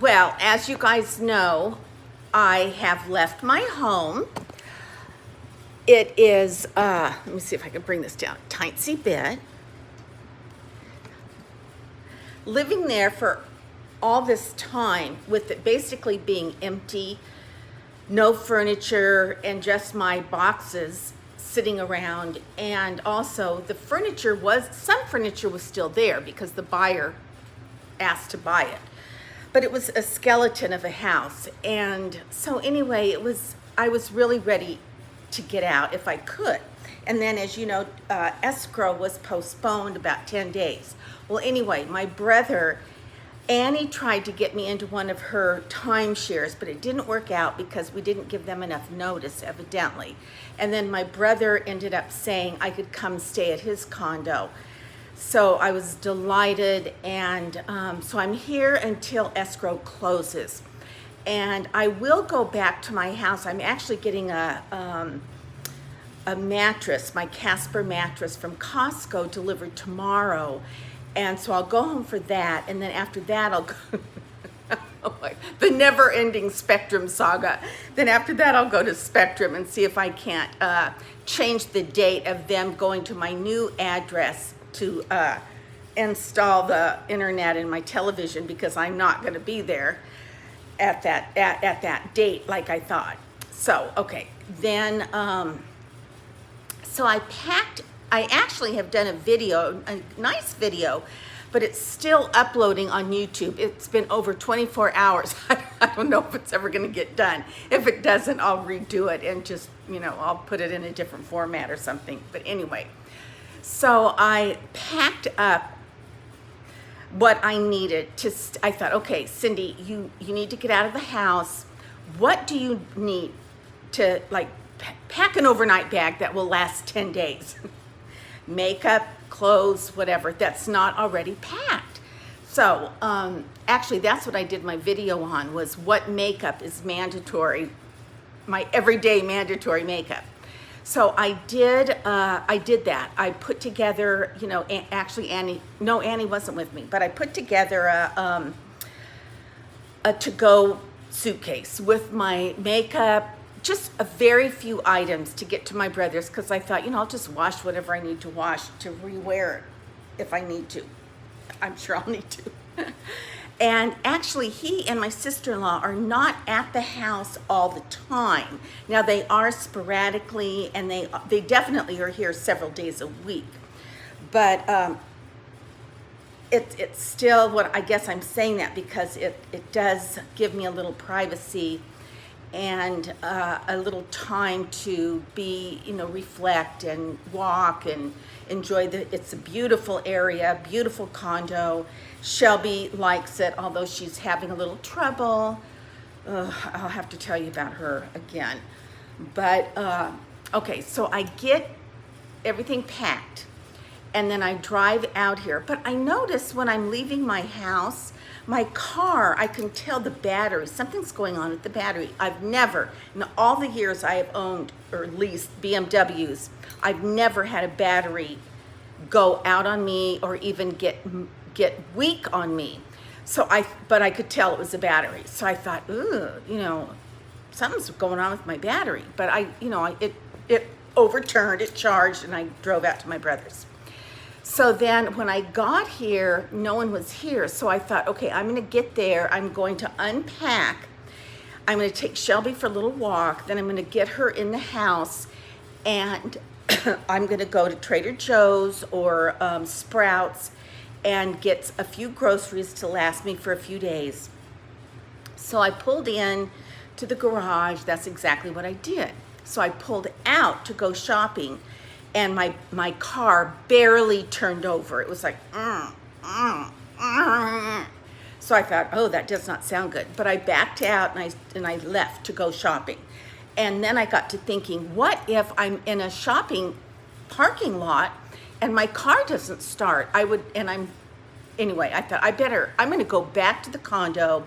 Well, as you guys know, I have left my home. It is, let me see if I can bring this down a tiny bit. Living there for all this time with it basically being empty, no furniture, and just my boxes sitting around. And also some furniture was still there because the buyer asked to buy it. But it was a skeleton of a house. And so anyway, I was really ready to get out if I could. And then, as you know, escrow was postponed about 10 days. Well, anyway, my brother, Annie, tried to get me into one of her timeshares, but it didn't work out because we didn't give them enough notice, evidently. And then my brother ended up saying I could come stay at his condo. So I was delighted, and so I'm here until escrow closes. And I will go back to my house. I'm actually getting a mattress, my Casper mattress from Costco, delivered tomorrow. And so I'll go home for that, and then after that I'll go the never-ending Spectrum saga. Then after that I'll go to Spectrum and see if I can't change the date of them going to my new address to install the internet in my television, because I'm not going to be there at that date like I thought. So okay, then so I actually have done a nice video, but it's still uploading on YouTube. It's been over 24 hours. I don't know if it's ever going to get done. If it doesn't, I'll redo it and just, I'll put it in a different format or something. But anyway, so I packed up what I needed I thought, okay, Cindy, you need to get out of the house. What do you need to, pack an overnight bag that will last 10 days? Makeup, clothes, whatever, that's not already packed. So actually that's what I did my video on, was what makeup is mandatory, my everyday mandatory makeup. So I did that. I put together, actually Annie wasn't with me, but I put together a to-go suitcase with my makeup, just a very few items to get to my brother's, because I thought, I'll just wash whatever I need to wash to rewear it if I need to. I'm sure I'll need to. And actually, he and my sister-in-law are not at the house all the time. Now, they are sporadically, and they definitely are here several days a week. But it's still what, I guess I'm saying that because it does give me a little privacy and a little time to be, reflect and walk and enjoy it's a beautiful area, beautiful condo. Shelby likes it, although she's having a little trouble. I'll have to tell you about her again. But, okay, so I get everything packed, and then I drive out here. But I notice when I'm leaving my house, my car, I can tell the battery, something's going on with the battery. I've never, in all the years I have owned or leased BMWs, I've never had a battery go out on me or even get weak on me. But I could tell it was a battery. So I thought, ooh, something's going on with my battery. But it overturned, it charged, and I drove out to my brother's. So then when I got here, no one was here. So I thought, okay, I'm going to get there. I'm going to unpack. I'm going to take Shelby for a little walk. Then I'm going to get her in the house. And I'm going to go to Trader Joe's or Sprouts and get a few groceries to last me for a few days. So I pulled in to the garage. That's exactly what I did. So I pulled out to go shopping. And my car barely turned over. It was like, So I thought, oh, that does not sound good. But I backed out and I left to go shopping. And then I got to thinking, what if I'm in a shopping parking lot and my car doesn't start? Anyway, I thought I'm gonna go back to the condo.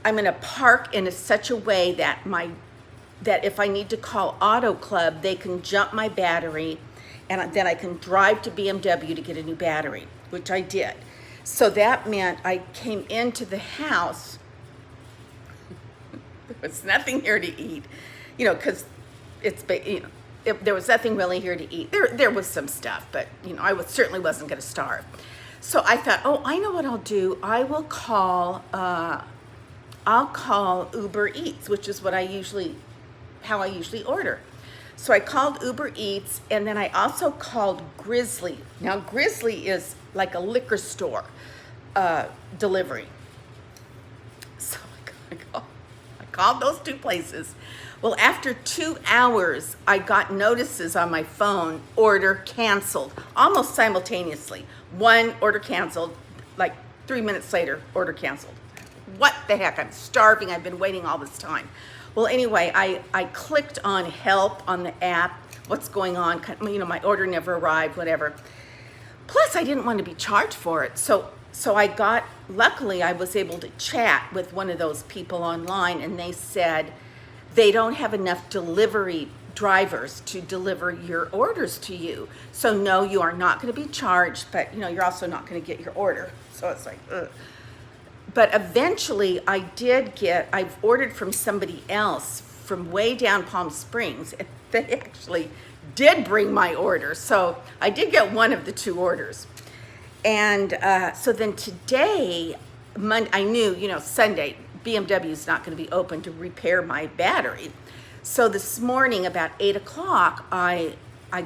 I'm gonna park in such a way that if I need to call Auto Club, they can jump my battery, and then I can drive to BMW to get a new battery, which I did. So that meant I came into the house was nothing here to eat, because there was nothing really here to eat. There was some stuff, but certainly wasn't going to starve. So I thought, oh, I know what I'll do. I'll call Uber Eats, which is how I usually order. So I called Uber Eats, and then I also called Grizzly. Now Grizzly is like a liquor store delivery. So I called those two places. Well, after 2 hours, I got notices on my phone, order canceled, almost simultaneously. One order canceled, like 3 minutes later, order canceled. What the heck? I'm starving. I've been waiting all this time. Well, anyway, I clicked on help on the app. What's going on? My order never arrived, whatever. Plus, I didn't want to be charged for it. So luckily, I was able to chat with one of those people online, and they said they don't have enough delivery drivers to deliver your orders to you. So no, you are not going to be charged, but you're also not going to get your order. So it's like, ugh. But eventually I've ordered from somebody else from way down Palm Springs. And they actually did bring my order. So I did get one of the 2 orders. And so then today, I knew, Sunday, BMW is not going to be open to repair my battery. So this morning about 8 o'clock, I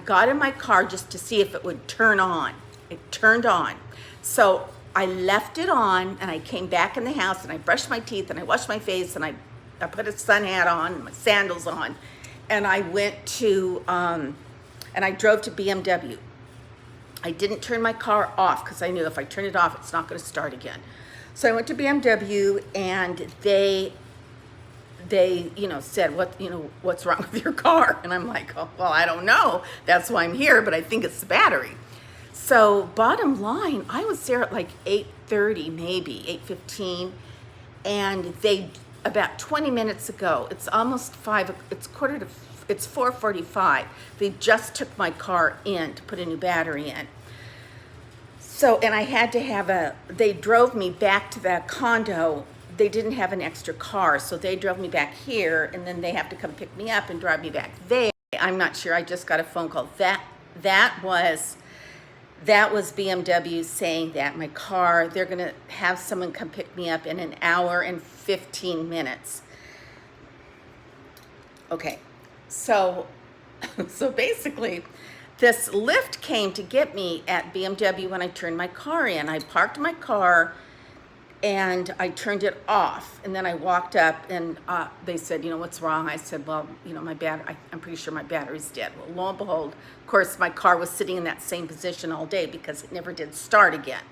got in my car just to see if it would turn on. It turned on. So I left it on, and I came back in the house, and I brushed my teeth, and I washed my face, and I put a sun hat on, and my sandals on, and I went to, and I drove to BMW. I didn't turn my car off because I knew if I turn it off, it's not going to start again. So I went to BMW, and they said, what's wrong with your car? And I'm like, oh, well, I don't know. That's why I'm here, but I think it's the battery. So bottom line, I was there at like 8:30, maybe 8:15, and about 20 minutes ago, it's almost 5, it's 4:45. They just took my car in to put a new battery in. So, and I had to they drove me back to that condo. They didn't have an extra car, so they drove me back here, and then they have to come pick me up and drive me back there. I'm not sure, I just got a phone call. That was BMW saying that my car, they're going to have someone come pick me up in an hour and 15 minutes. Okay, so basically, this lift came to get me at BMW when I turned my car in. I parked my car, and I turned it off, and then I walked up, and they said, what's wrong? I said, well, I'm pretty sure my battery's dead. Well, lo and behold, of course, my car was sitting in that same position all day because it never did start again.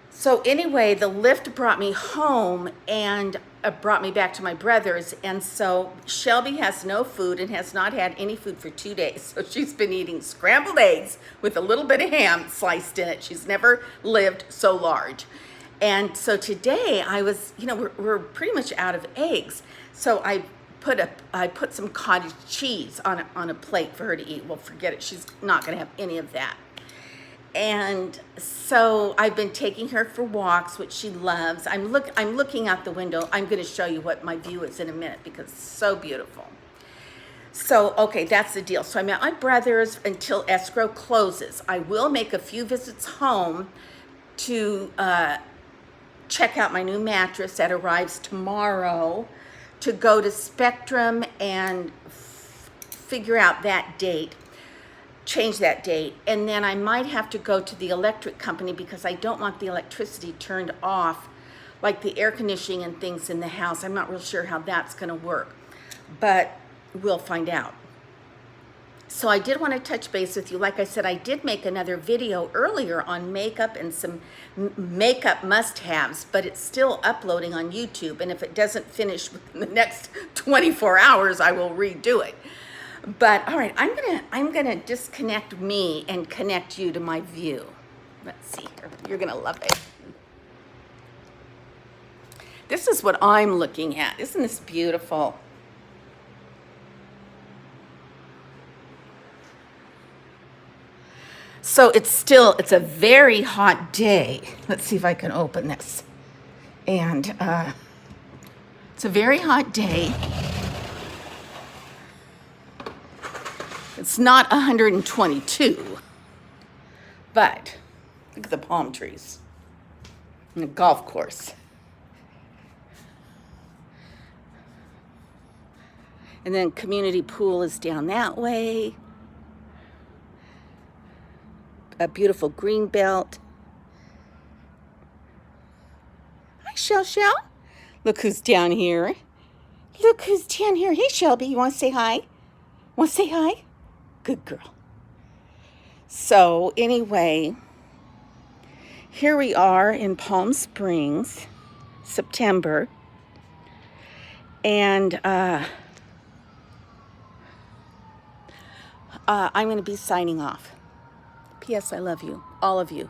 So anyway, the lift brought me home and brought me back to my brother's, and so Shelby has no food and has not had any food for 2 days. So she's been eating scrambled eggs with a little bit of ham sliced in it. She's never lived so large. And so today I was, we're pretty much out of eggs. So I put some cottage cheese on a plate for her to eat. Well, forget it. She's not going to have any of that. And so I've been taking her for walks, which she loves. I'm looking out the window. I'm going to show you what my view is in a minute because it's so beautiful. So, okay, that's the deal. So I'm at my brother's until escrow closes. I will make a few visits home to check out my new mattress that arrives tomorrow, to go to Spectrum and figure out that date, change that date, and then I might have to go to the electric company because I don't want the electricity turned off, like the air conditioning and things in the house. I'm not real sure how that's going to work, but we'll find out. So I did want to touch base with you. Like I said, I did make another video earlier on makeup and some makeup must-haves, but it's still uploading on YouTube. And if it doesn't finish within the next 24 hours, I will redo it. But all right, I'm gonna disconnect me and connect you to my view. Let's see here. You're gonna love it. This is what I'm looking at. Isn't this beautiful? So it's a very hot day. Let's see if I can open this. And it's It's a very hot day. It's not 122, but look at the palm trees and the golf course. And then community pool is down that way. A beautiful green belt. Hi, Shell. Look who's down here. Look who's down here. Hey, Shelby, you want to say hi? Want to say hi? Good girl. So anyway, here we are in Palm Springs, September. And I'm going to be signing off. P.S. I love you, all of you.